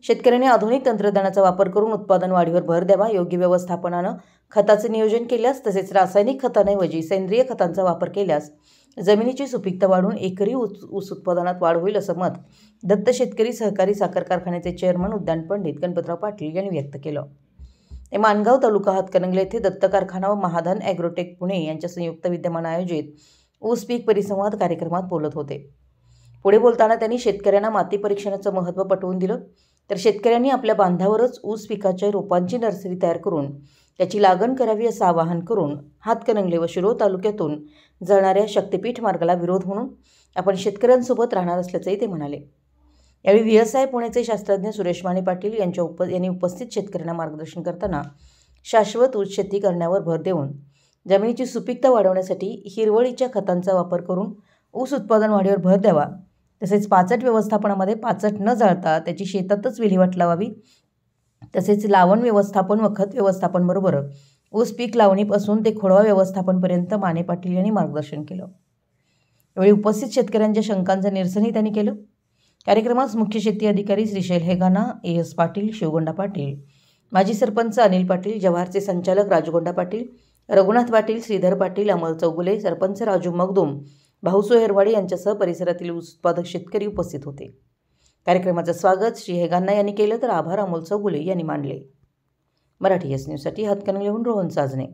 शेतकऱ्यांनी आधुनिक तंत्रज्ञानाचा वापर करून उत्पादन वाढीवर भर द्यावा। योग्य व्यवस्थापनानं खताचे नियोजन केल्यास तसेच रासायनिक खतांऐवजी सेंद्रिय खतांचा वापर केल्यास जमिनीची सुपीकता वाढून एकरी ऊस उत्पादनात वाढ होईल असं मत दत्त शेतकरी सहकारी साखर कारखान्याचे चेअरमन उद्यान पंडित गणपतराव पाटील यांनी व्यक्त केलं। ते माणगाव तालुका हातकणंगले येथे दत्त कारखाना व महाधन ॲग्रोटेक पुणे यांच्या संयुक्त विद्यमाने आयोजित ऊस पीक परिसंवाद कार्यक्रमात बोलत होते। पुढे बोलताना त्यांनी शेतकऱ्यांना माती परीक्षणाचं महत्त्व पटवून दिलं। तर शेतकऱ्यांनी आपल्या बांधावरच ऊस पिकाच्या रोपांची नर्सरी तयार करून त्याची लागण करावी असं आवाहन करून हातकणंगले व शिरोळ तालुक्यातून जळणाऱ्या शक्तिपीठ मार्गाला विरोध म्हणून आपण शेतकऱ्यांसोबत राहणार असल्याचंही ते म्हणाले। यावेळी VSI पुण्याचे शास्त्रज्ञ सुरेश माने पाटील यांनी उपस्थित शेतकऱ्यांना मार्गदर्शन करताना शाश्वत ऊस शेती करण्यावर भर देऊन जमिनीची सुपीकता वाढवण्यासाठी हिरवळीच्या खतांचा वापर करून ऊस उत्पादन वाढीवर भर द्यावा। तसेच पाचट व्यवस्थापनामध्ये पाचट न जाळता त्याची शेतातच विल्हेवाट लावावी। तसेच लावण व्यवस्थापन व खत व्यवस्थापन बरोबर ऊस पीक लावणीपासून ते खोडवा व्यवस्थापनपर्यंत माने पाटील यांनी मार्गदर्शन केलं। यावेळी उपस्थित शेतकऱ्यांच्या शंकांचं निरसनही त्यांनी केलं। कार्यक्रमास मुख्य शेती अधिकारी श्रीशैल हेगाना, AS पाटील, शिवगोंडा पाटील, माजी सरपंच अनिल पाटील, जव्हारचे संचालक राजगोंडा पाटील, रघुनाथ पाटील, श्रीधर पाटील, अमर चौगुले, सरपंच राजू मगदूम, भाऊसो हेरवाडी यांच्यासह परिसरातील ऊस उत्पादक शेतकरी उपस्थित होते। कार्यक्रमाचं स्वागत श्री हेगाना यांनी केलं तर आभार अमोल चौगुले यांनी मानले। मराठी S न्यूजसाठी हातकणंगलेहून रोहन साजने।